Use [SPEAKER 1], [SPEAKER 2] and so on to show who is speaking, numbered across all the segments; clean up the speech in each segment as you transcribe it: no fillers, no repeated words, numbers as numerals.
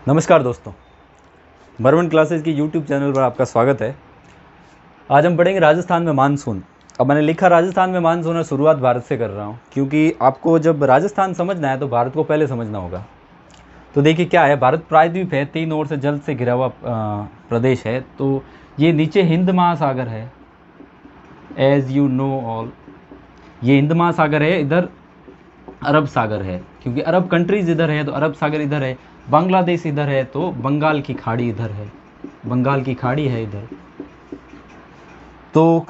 [SPEAKER 1] नमस्कार दोस्तों, मरवन क्लासेस की यूट्यूब चैनल पर आपका स्वागत है। आज हम पढ़ेंगे राजस्थान में मानसून। अब मैंने लिखा राजस्थान में मानसून और शुरुआत भारत से कर रहा हूँ, क्योंकि आपको जब राजस्थान समझना है तो भारत को पहले समझना होगा। तो देखिए क्या है, भारत प्रायद्वीप है, 3 ओर से जल से घिरा हुआ प्रदेश है। तो ये नीचे हिंद महासागर है, एज यू नो ऑल। ये हिंद महासागर है, इधर अरब सागर है, क्योंकि अरब कंट्रीज इधर है तो अरब सागर इधर है। बांग्लादेश इधर है तो बंगाल की खाड़ी इधर है, बंगाल की खाड़ी है इधर। तो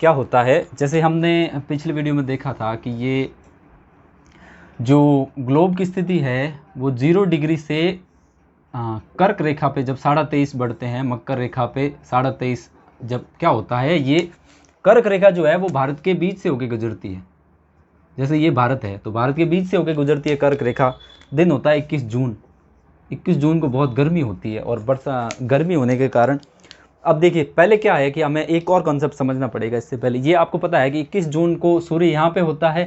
[SPEAKER 1] क्या होता है, जैसे हमने पिछले वीडियो में देखा था कि ये जो ग्लोब की स्थिति है वो 0 डिग्री से कर्क रेखा पे जब 23.5 बढ़ते हैं, मकर रेखा पे 23.5, जब क्या होता है, ये कर्क रेखा जो है वो भारत के बीच से होकर गुजरती है। जैसे ये भारत है तो भारत के बीच से होकर गुजरती है कर्क रेखा। दिन होता है 21 जून। 21 जून को बहुत गर्मी होती है और गर्मी होने के कारण अब देखिए पहले क्या है कि हमें एक और कॉन्सेप्ट समझना पड़ेगा। इससे पहले ये आपको पता है कि 21 जून को सूर्य यहाँ पे होता है।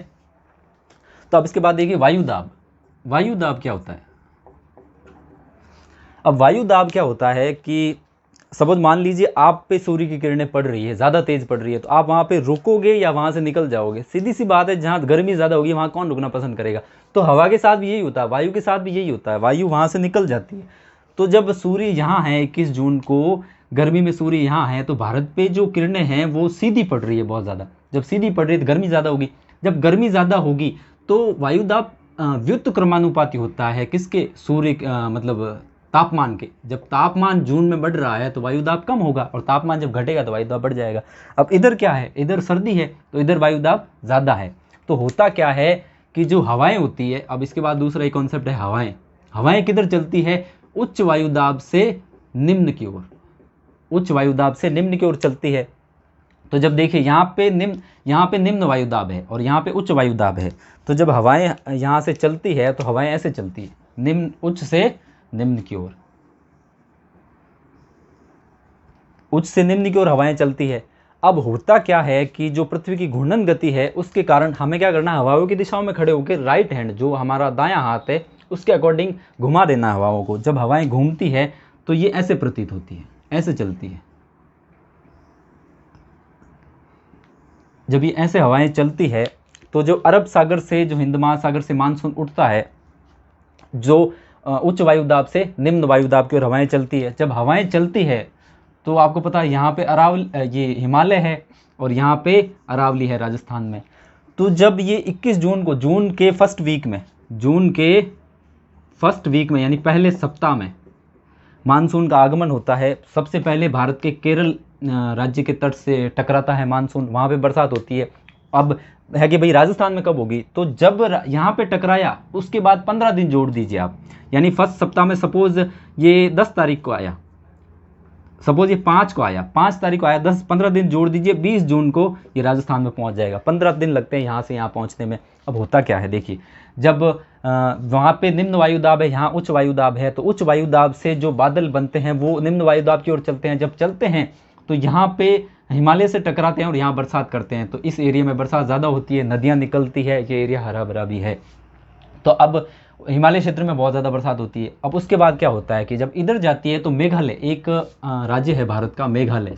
[SPEAKER 1] तो अब इसके बाद देखिए वायुदाब। वायुदाब क्या होता है? अब वायुदाब क्या होता है कि सपोज मान लीजिए आप पे सूर्य की किरणें पड़ रही है, ज़्यादा तेज़ पड़ रही है, तो आप वहाँ पे रुकोगे या वहाँ से निकल जाओगे? सीधी सी बात है, जहाँ गर्मी ज़्यादा होगी वहाँ कौन रुकना पसंद करेगा? तो हवा के साथ भी यही होता है, वायु के साथ भी यही होता है, वायु वहाँ से निकल जाती है। तो जब सूर्य यहाँ है 21 जून को, गर्मी में सूर्य यहाँ है, तो भारत पे जो किरणें हैं वो सीधी पड़ रही है बहुत ज़्यादा। जब सीधी पड़ रही है तो गर्मी ज़्यादा होगी। जब गर्मी ज़्यादा होगी तो वायुदाब व्युत्क्रमानुपाती क्रमानुपाती होता है किसके? सूर्य मतलब तापमान के। जब तापमान जून में बढ़ रहा है तो वायुदाब कम होगा, और तापमान जब घटेगा तो वायुदाब बढ़ जाएगा। अब इधर क्या है, इधर सर्दी है तो इधर वायुदाब ज़्यादा है। तो होता क्या है कि जो हवाएं होती है, अब इसके बाद दूसरा एक कॉन्सेप्ट है हवाएं। हवाएं किधर चलती है? उच्च वायुदाब से निम्न की ओर, उच्च वायुदाब से निम्न की ओर चलती है। तो जब देखिए यहाँ पे निम्न वायुदाब है और यहाँ पे उच्च वायुदाब है, तो जब हवाएं यहाँ से चलती है तो हवाएं ऐसे चलती है, निम्न, उच्च से निम्न की ओर, उच्च से निम्न की ओर हवाएं चलती है। अब होता क्या है कि जो पृथ्वी की घूर्णन गति है उसके कारण हमें क्या करना है, हवाओं की दिशाओं में खड़े होकर राइट हैंड, जो हमारा दायां हाथ है, उसके अकॉर्डिंग घुमा देना हवाओं को। जब हवाएं घूमती है तो ये ऐसे प्रतीत होती है, ऐसे चलती है। जब ये ऐसे हवाएं चलती है तो जो अरब सागर से, जो हिंद महासागर से मानसून उठता है, जो उच्च वायुदाब से निम्न वायुदाब की ओर हवाएं चलती है। जब हवाएं चलती है तो आपको पता है यहाँ पे ये हिमालय है और यहाँ पे अरावली है राजस्थान में। तो जब ये 21 जून को, जून के फर्स्ट वीक में यानी पहले सप्ताह में मानसून का आगमन होता है। सबसे पहले भारत के केरल राज्य के तट से टकराता है मानसून, वहाँ पे बरसात होती है। अब है कि भाई राजस्थान में कब होगी, तो जब यहाँ पे टकराया उसके बाद 15 दिन जोड़ दीजिए आप, यानी फर्स्ट सप्ताह में सपोज ये 10 तारीख को आया, सपोज ये 5 को आया, 5 तारीख को आया, 15 दिन जोड़ दीजिए, 20 जून को ये राजस्थान में पहुंच जाएगा। 15 दिन लगते हैं यहाँ से यहाँ पहुंचने में। अब होता क्या है, देखिए जब वहाँ पे निम्न वायुदाब है, यहाँ उच्च वायुदाब है, तो उच्च वायुदाब से जो बादल बनते हैं वो निम्न वायुदाब की ओर चलते हैं। जब चलते हैं तो यहाँ पे हिमालय से टकराते हैं और यहाँ बरसात करते हैं, तो इस एरिया में बरसात ज़्यादा होती है, नदियाँ निकलती है, ये एरिया हरा भरा भी है। तो अब हिमालय क्षेत्र में बहुत ज़्यादा बरसात होती है। अब उसके बाद क्या होता है कि जब इधर जाती है तो मेघालय, एक राज्य है भारत का मेघालय।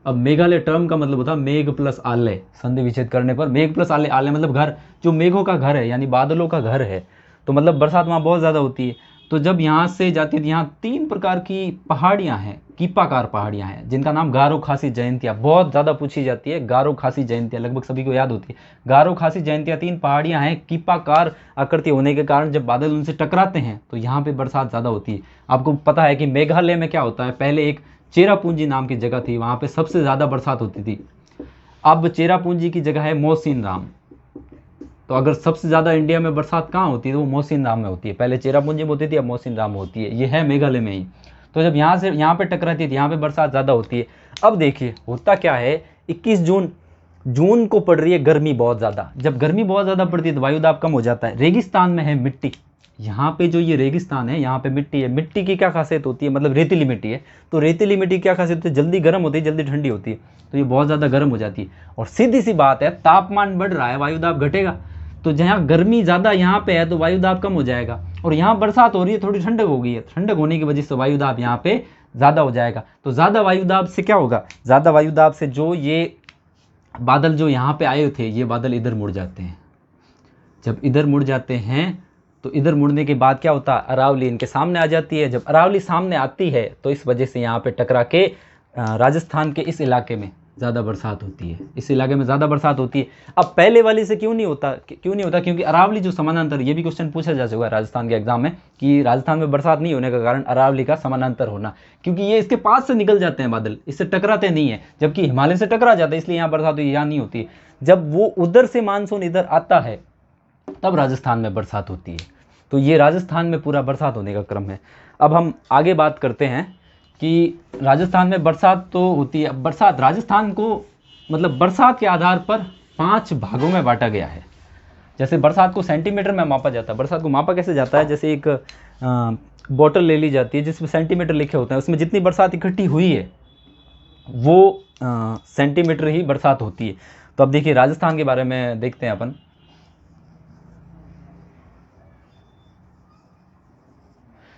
[SPEAKER 1] अब मेघालय टर्म का मतलब होता है मेघ प्लस आलय, संधि विच्छेद करने पर मेघ प्लस आलय, आलय मतलब घर, जो मेघों का घर है यानी बादलों का घर है, तो मतलब बरसात वहाँ बहुत ज़्यादा होती है। तो जब यहाँ से जाती है तो यहाँ 3 प्रकार की पहाड़ियाँ हैं, कीपाकार पहाड़ियाँ हैं, जिनका नाम गारो खासी जयंतिया, बहुत ज़्यादा पूछी जाती है। गारो खासी जयंतिया लगभग सभी को याद होती है। गारो खासी जयंतिया 3 पहाड़ियाँ हैं, कीपाकार आकृति होने के कारण जब बादल उनसे टकराते हैं तो यहाँ पे बरसात ज़्यादा होती है। आपको पता है कि मेघालय में क्या होता है, पहले एक चेरापूंजी नाम की जगह थी, वहाँ पे सबसे ज़्यादा बरसात होती थी। अब चेरापूंजी की जगह है मोहसिन राम। तो अगर सबसे ज़्यादा इंडिया में बरसात कहाँ होती है तो वो मोहसिन राम में होती है। पहले चेरापूंजी में होती थी, अब मोहसिन राम में होती है। ये है मेघालय में ही। तो जब यहाँ से यहाँ पे टकराती है तो यहाँ पे बरसात ज़्यादा होती है। अब देखिए होता क्या है, 21 जून को पड़ रही है गर्मी बहुत ज़्यादा। जब गर्मी बहुत ज़्यादा पड़ती है तो वायुदाब कम हो जाता है। रेगिस्तान में है मिट्टी, यहाँ पे जो ये रेगिस्तान है यहाँ पे मिट्टी है। मिट्टी की क्या खासियत होती है, मतलब रेतीली मिट्टी है, तो रेतीली मिट्टी की क्या खासियत होती है, जल्दी गर्म होती है, जल्दी ठंडी होती है, तो ये बहुत ज़्यादा गर्म हो जाती है। और सीधी सी बात है, तापमान बढ़ रहा है, वायुदाब घटेगा, तो जहाँ गर्मी ज़्यादा यहाँ पे है तो वायुदाब कम हो जाएगा। और यहाँ बरसात हो रही है, थोड़ी ठंडक हो गई है, ठंडक होने की वजह से वायु दाब यहाँ पे ज़्यादा हो जाएगा। तो ज़्यादा वायु दाब से क्या होगा, ज़्यादा वायु दाब से जो ये बादल जो यहाँ पे आए थे, ये बादल इधर मुड़ जाते हैं। जब इधर मुड़ जाते हैं तो इधर मुड़ने के बाद क्या होता है, अरावली इनके सामने आ जाती है। जब अरावली सामने आती है तो इस वजह से यहाँ पे टकरा के राजस्थान के इस इलाके में ज़्यादा बरसात होती है, इस इलाके में ज़्यादा बरसात होती है। अब पहले वाली से क्यों नहीं होता, क्योंकि अरावली जो समानांतर, ये भी क्वेश्चन पूछा जा चुका है राजस्थान के एग्जाम में कि राजस्थान में बरसात नहीं होने का कारण अरावली का समानांतर होना, क्योंकि ये इसके पास से निकल जाते हैं बादल, इससे टकराते नहीं है, जबकि हिमालय से टकरा जाता है, इसलिए यहाँ बरसात हुई, यहाँ नहीं होती। जब वो उधर से मानसून इधर आता है तब राजस्थान में बरसात होती है। तो ये राजस्थान में पूरा बरसात होने का क्रम है। अब हम आगे बात करते हैं कि राजस्थान में बरसात तो होती है। बरसात राजस्थान को मतलब बरसात के आधार पर 5 भागों में बांटा गया है। जैसे बरसात को सेंटीमीटर में मापा जाता है। बरसात को मापा कैसे जाता है, जैसे एक बोतल ले ली जाती है जिसमें सेंटीमीटर लिखे होते हैं, उसमें जितनी बरसात इकट्ठी हुई है वो सेंटीमीटर ही बरसात होती है। तो अब देखिए राजस्थान के बारे में देखते हैं अपन।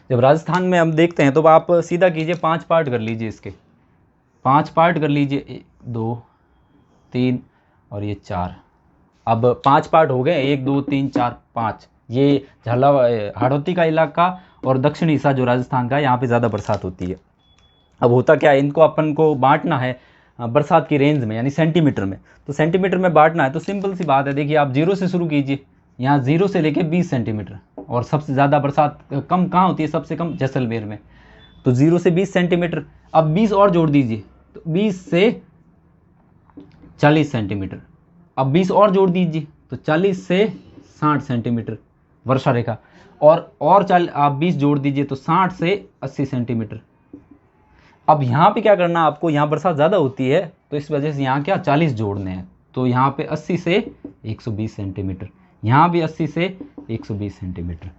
[SPEAKER 1] जब राजस्थान में हम देखते हैं तो आप सीधा कीजिए, 5 पार्ट कर लीजिए, इसके 5 पार्ट कर लीजिए, 1 2 3 और ये 4। अब 5 पार्ट हो गए, 1 2 3 4 5। ये हाड़ौती का इलाका और दक्षिणी हिस्सा जो राजस्थान का है, यहाँ पे ज़्यादा बरसात होती है। अब होता क्या है, इनको अपन को बांटना है बरसात की रेंज में, यानी सेंटीमीटर में। तो सेंटीमीटर में बांटना है तो सिंपल सी बात है, देखिए आप 0 से शुरू कीजिए, यहाँ 0 से लेके 20 सेंटीमीटर। और सबसे ज़्यादा बरसात कम कहाँ होती है, सबसे कम जैसलमेर में। तो 0 से 20 सेंटीमीटर। अब 20 और जोड़ दीजिए, तो 20 से 40 सेंटीमीटर। अब 20 और जोड़ दीजिए तो 40 से 60 सेंटीमीटर वर्षा रेखा। और आप 20 जोड़ दीजिए तो 60 से 80 सेंटीमीटर। अब यहाँ पे क्या करना, आपको यहाँ बरसात ज़्यादा होती है तो इस वजह से यहाँ क्या 40 जोड़ने हैं। तो यहाँ पे 80 से 120 सेंटीमीटर, यहाँ भी 80 से 120 सेंटीमीटर।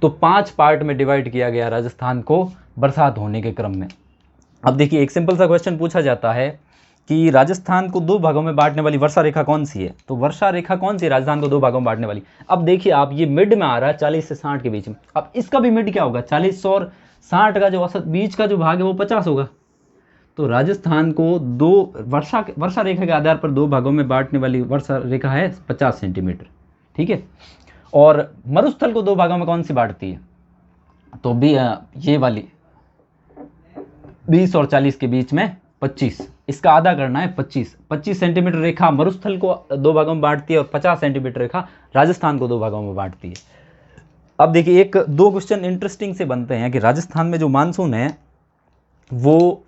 [SPEAKER 1] तो 5 पार्ट में डिवाइड किया गया राजस्थान को बरसात होने के क्रम में। अब देखिए एक सिंपल सा क्वेश्चन पूछा जाता है कि राजस्थान को 2 भागों में बांटने वाली वर्षा रेखा कौन सी है। तो वर्षा रेखा कौन सी है राजस्थान को 2 भागों में बांटने वाली। अब देखिए आप, ये मिड में आ रहा है 40 से 60 के बीच में। अब इसका भी मिड क्या होगा, 40 और 60 का जो औसत बीच का जो भाग है वो 50 होगा। तो राजस्थान को वर्षा रेखा के आधार पर 2 भागों में बांटने वाली वर्षा रेखा है 50 सेंटीमीटर, ठीक है। और मरुस्थल को 2 भागों में कौन सी बांटती है, तो भी ये वाली 20 और 40 के बीच में 25, इसका आधा करना है 25 सेंटीमीटर रेखा मरुस्थल को 2 भागों में बांटती है और 50 सेंटीमीटर रेखा राजस्थान को 2 भागों में बांटती है। अब देखिए 2 क्वेश्चन इंटरेस्टिंग से बनते हैं कि राजस्थान में जो मानसून है वो,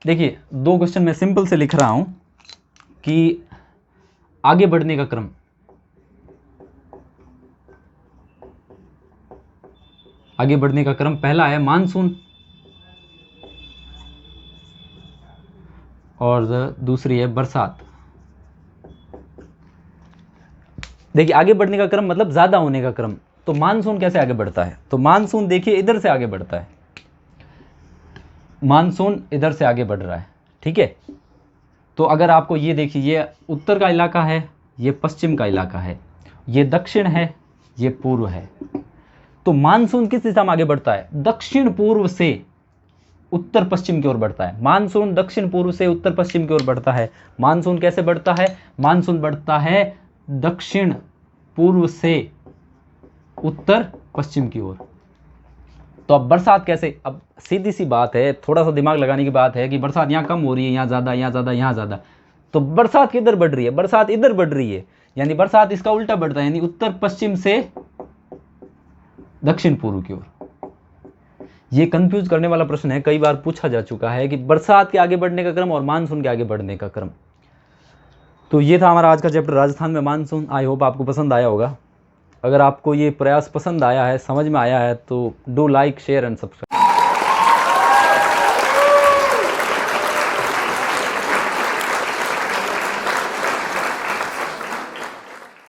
[SPEAKER 1] देखिए 2 क्वेश्चन मैं सिंपल से लिख रहा हूं कि आगे बढ़ने का क्रम, पहला है मानसून और दूसरी है बरसात। देखिए आगे बढ़ने का क्रम मतलब ज्यादा होने का क्रम। तो मानसून कैसे आगे बढ़ता है, तो मानसून देखिए इधर से आगे बढ़ता है, मानसून इधर से आगे बढ़ रहा है, ठीक है। तो अगर आपको ये देखिए, ये उत्तर का इलाका है, ये पश्चिम का इलाका है, ये दक्षिण है, ये पूर्व है। तो मानसून किस दिशा में आगे बढ़ता है, दक्षिण पूर्व से उत्तर पश्चिम की ओर बढ़ता है। मानसून दक्षिण पूर्व से उत्तर पश्चिम की ओर बढ़ता है। मानसून कैसे बढ़ता है, मानसून बढ़ता है दक्षिण पूर्व से उत्तर पश्चिम की ओर। तो अब बरसात कैसे, अब सीधी सी बात है, थोड़ा सा दिमाग लगाने की बात है कि बरसात यहाँ कम हो रही है, यहाँ ज़्यादा, यहाँ ज़्यादा, यहाँ ज़्यादा। तो बरसात किधर बढ़ रही है, बरसात इधर बढ़ रही है, यानी बरसात इसका उल्टा बढ़ता है, यानी उत्तर पश्चिम से दक्षिण पूर्व की ओर। ये कंफ्यूज करने वाला प्रश्न है, कई बार पूछा जा चुका है कि बरसात के आगे बढ़ने का क्रम और मानसून के आगे बढ़ने का क्रम। तो ये था हमारा आज का चैप्टर राजस्थान में मानसून। आई होप आपको पसंद आया होगा। अगर आपको ये प्रयास पसंद आया है, समझ में आया है, तो do like, share and subscribe.